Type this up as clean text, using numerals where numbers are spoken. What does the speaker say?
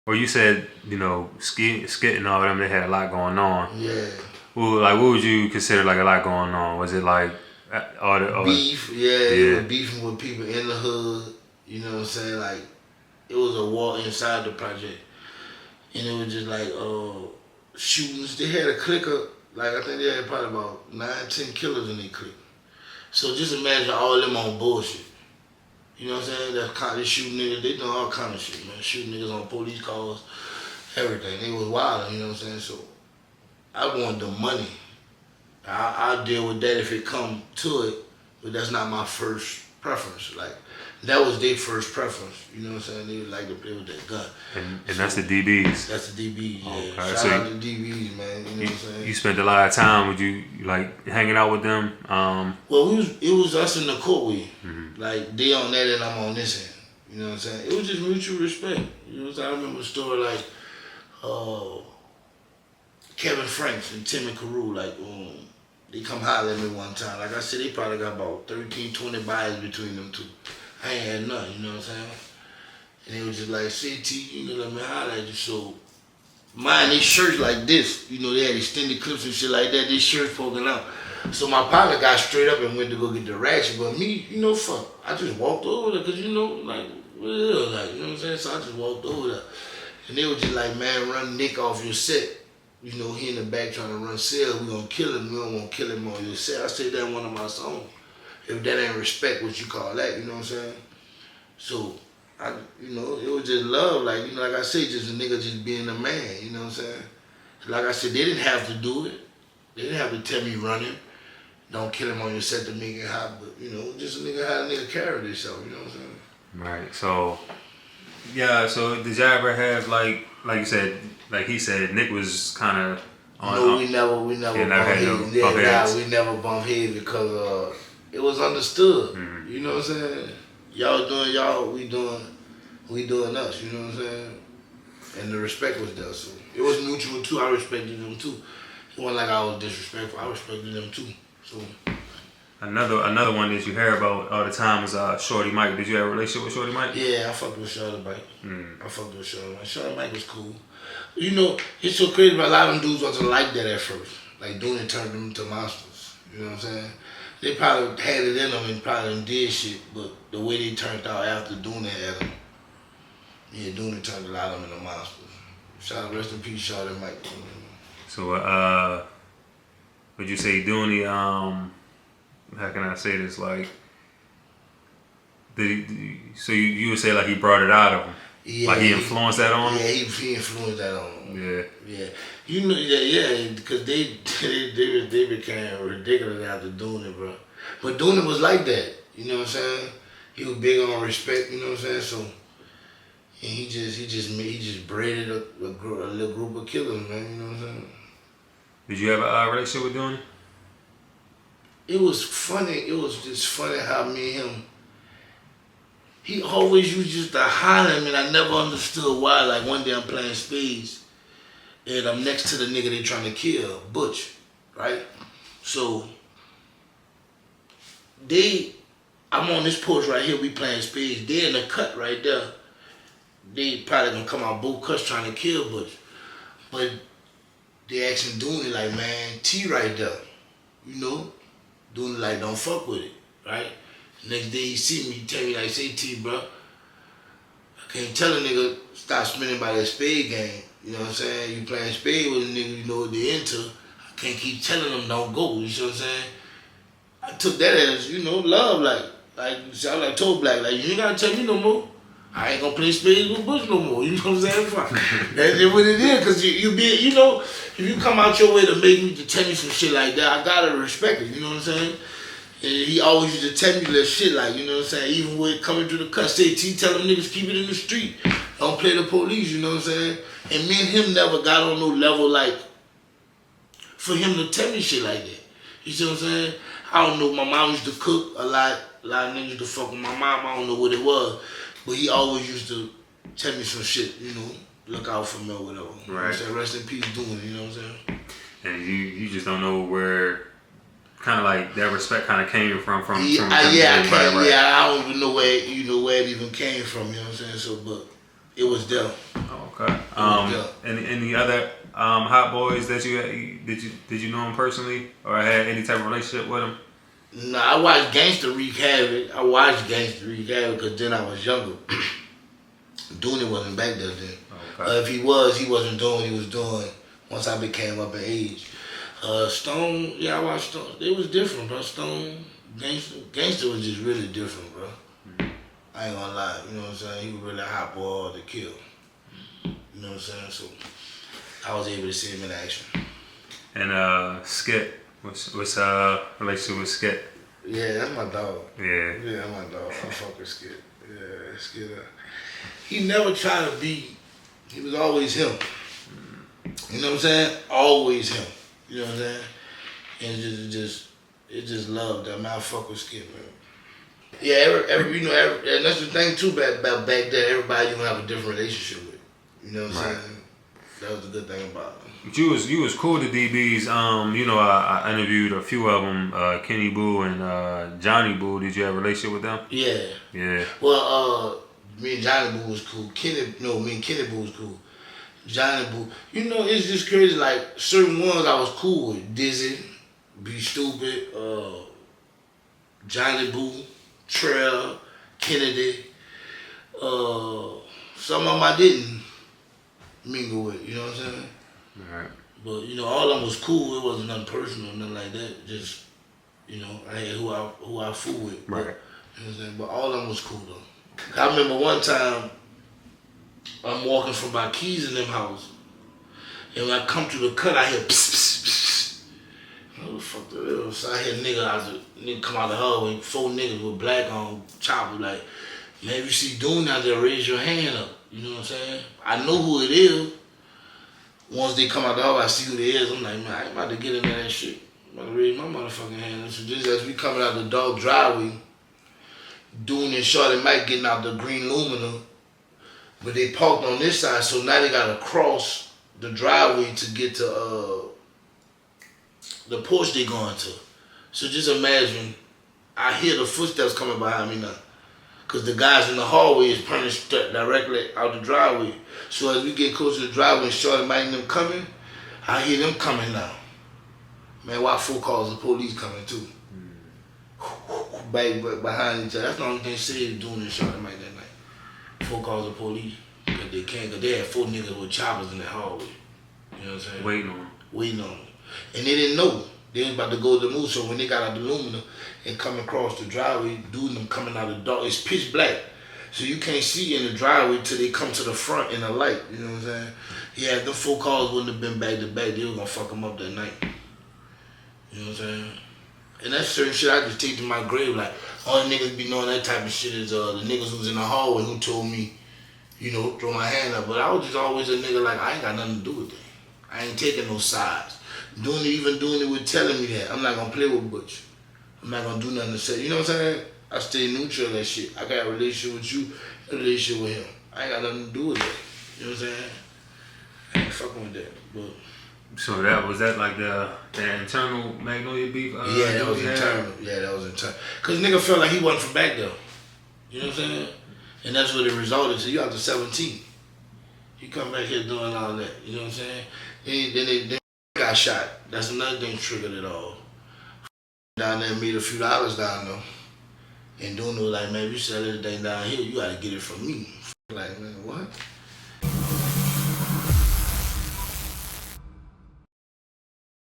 Or you said, you know, Skit and all of them, they had a lot going on. Yeah. Well, like, what would you consider like a lot going on? Was it like Beef? Yeah, it was beefing with people in the hood. You know what I'm saying? Like, it was a war inside the project, and it was just like shootings. They had a clique of, like, I think they had probably about 9, 10 killers in their clique. So just imagine all them on bullshit. You know what I'm saying? They shooting niggas. They doing all kind of shit, man. Shooting niggas on police cars, everything. They was wild. You know what I'm saying? So I wanted the money. I'll deal with that if it come to it, but that's not my first preference. Like, that was their first preference. You know what I'm saying? They like to play with that gun. And that's the DBs. That's the DBs. Yeah. Okay. Shout out to the DBs, man. You know what I'm saying? You spent a lot of time. Would you like hanging out with them? Well, it was us in the court with. Like, they on that and I'm on this end. You know what I'm saying? It was just mutual respect. You know what I'm saying? I remember a story like Kevin Franks and Timmy Carew, like, they come holler at me one time. Like I said, they probably got about 13, 20 bodies between them two. I ain't had none, you know what I'm saying? And they was just like, say T, you know, let me holler at you. So, mine, they shirts like this. You know, they had extended clips and shit like that. They shirts poking out. So my partner got straight up and went to go get the ratchet. But me, you know, fuck, I just walked over there because, you know, like, what the hell, like, you know what I'm saying? So I just walked over there. And they were just like, man, run Nick off your set. You know, he in the back trying to run sales. We gonna kill him. We don't want to kill him on your set. I said that in one of my songs. If that ain't respect, what you call that? You know what I'm saying? So, you know, it was just love. Like, you know, like I say, just a nigga just being a man. You know what I'm saying? Like I said, they didn't have to do it. They didn't have to tell me run him. Don't kill him on your set to make it hot. But, you know, just a nigga how a nigga carry himself. You know what I'm saying? Right. So, yeah. So did y'all ever have like you said, like he said, Nick was kind of on. No, we never bump heads. We never bump heads because it was understood. Mm-hmm. You know what I'm saying? Y'all doing y'all, we doing us. You know what I'm saying? And the respect was there, so it was mutual too. I respected them too. It wasn't like I was disrespectful. I respected them too. So. Another one that you hear about all the time is Shorty Mike. Did you have a relationship with Shorty Mike? Yeah, I fucked with Shorty Mike. I fucked with Shorty Mike. Shorty Mike was cool. You know, it's so crazy, but a lot of them dudes wasn't like that at first. Like, Dooney turned them into monsters. You know what I'm saying? They probably had it in them and probably did shit, but the way they turned out after Dooney had them, yeah, Dooney turned a lot of them into monsters. Shout out, rest in peace, Shorty Mike. So, would you say Dooney, how can I say this? Like, so you would say like he brought it out of him? Yeah, like he influenced that on him? Yeah, he influenced that on him. Yeah. You know, because they became ridiculous after Dooney, bro. But Dooney was like that, you know what I'm saying? He was big on respect, you know what I'm saying? So, and he just braided a little group of killers, man, you know what I'm saying? Did you have a relationship with Dooney? It was funny. It was just funny how me and him, he always used to holler at me, and I never understood why. Like, one day I'm playing spades, and I'm next to the nigga they trying to kill, Butch, right? So, I'm on this porch right here, we playing spades. They in the cut right there. They probably gonna come out both cuts trying to kill Butch. But they asking Dooney, like, man, T right there, you know? Dooney like, don't fuck with it, right? Next day he see me, he tell me like, say T, bro, I can't tell a nigga stop spending by that spade game. You know what I'm saying? You playing spade with a nigga, you know what they into. I can't keep telling them don't go. You know what I'm saying? I took that as, you know, love, like sound like Toe Black, like you ain't gotta tell me no more. I ain't gonna play spades with Bush no more. You know what I'm saying? That's just what it is, cause you know, if you come out your way to make me to tell me some shit like that, I gotta respect it. You know what I'm saying? And he always used to tell me that shit, like, you know what I'm saying? Even with coming through the cut, say T, tell them niggas keep it in the street. Don't play the police, you know what I'm saying? And me and him never got on no level, like, for him to tell me shit like that. You see what I'm saying? I don't know, my mom used to cook a lot of niggas used to fuck with my mom, I don't know what it was. But he always used to tell me some shit, you know, look out for me or whatever. Right. You know what I'm saying? Rest in peace, Dooney, you know what I'm saying? And you just don't know where kind of like that respect kind of came from I don't even know where it even came from, you know what I'm saying? So, but It was there. Oh, okay. Any other hot boys that did you know him personally or had any type of relationship with him? Nah, I watched Gangster wreak havoc. I watched Gangster wreak havoc because then I was younger. Dooney wasn't back there then. Okay. If he wasn't doing what he was doing once I became up in age. Stone, yeah, I watched Stone. It was different, bro. Stone, Gangster was just really different, bro. I ain't gonna lie, you know what I'm saying? He was really a hot boy to kill. You know what I'm saying? So I was able to see him in action. And Skit, what's relationship with Skit? Yeah, that's my dog. Yeah. Yeah, that's my dog. I fuck with Skit. Yeah, Skit. He never tried to be. He was always him. You know what I'm saying? Always him. You know what I'm saying? And it just loved that. Man, I fuck with Skip, man. Yeah, and that's the thing too. Back then, everybody you gonna have a different relationship with. You know what I'm saying? That was the good thing about it. But you was cool to DBs. I interviewed a few of them, Kenny Boo and Johnny Boo. Did you have a relationship with them? Yeah. Yeah. Well, me and Johnny Boo was cool. Me and Kenny Boo was cool. Johnny Boo, it's just crazy. Like certain ones I was cool with. Dizzy, Be Stupid, Johnny Boo, Trail, Kennedy. Some of them I didn't mingle with. You know what I'm saying? All right. But all of them was cool. It wasn't nothing personal, nothing like that. Just I had who I fool with. Right. But, you know what I'm saying? But all of them was cool though. I remember one time I'm walking from my keys in them house, and when I come to the cut, I hear psst, psst, psst. What the fuck that is? So I hear nigga come out the hallway, 4 niggas with black on chopper, like, man, if you see Dooney out there, raise your hand up. You know what I'm saying? I know who it is. Once they come out the hallway, I see who it is. I'm like, man, I ain't about to get into that shit. I'm about to raise my motherfucking hand. And so just as we coming out the dog driveway, Dooney and Shorty Mike getting out the green Lumina, but they parked on this side, so now they gotta cross the driveway to get to the porch they going to. So just imagine, I hear the footsteps coming behind me now, cause the guys in the hallway is punished directly out the driveway. So as we get close to the driveway and Shorty Mike and them coming, I hear them coming now. Man, why 4 cars of police coming too? Back behind each other. That's the only thing Sid doing in Shorty Mike that night. 4 cars of police. Cause they can't, cause they had 4 niggas with choppers in the hallway. You know what I'm saying? Waiting on them. And they didn't know. They was about to go to the move, so when they got out the Lumina and come across the driveway, dude them coming out the door, it's pitch black. So you can't see in the driveway till they come to the front in the light, you know what I'm saying? Yeah, them 4 cars wouldn't have been back to back, they was gonna fuck them up that night. You know what I'm saying? And that's certain shit I just take to my grave, like, all the niggas be knowing that type of shit is the niggas who was in the hallway who told me, throw my hand up. But I was just always a nigga like, I ain't got nothing to do with that. I ain't taking no sides. Doing it with telling me that. I'm not gonna play with Butch. I'm not gonna do nothing to say. You know what I'm saying? I stay neutral that shit. I got a relationship with you, a relationship with him. I ain't got nothing to do with that. You know what I'm saying? I ain't fucking with that. But So was that like the internal Magnolia beef? Yeah, that was internal. Yeah, that was internal. Cause nigga felt like he wasn't from back there. You know what I'm saying? And that's what it resulted to. You out to 17. You come back here doing all that. You know what I'm saying? Then they got shot. That's another thing triggered it all. Down there and made a few dollars down there. And Dooney was like, man, if you sell anything down here, you gotta get it from me. Like, man, what?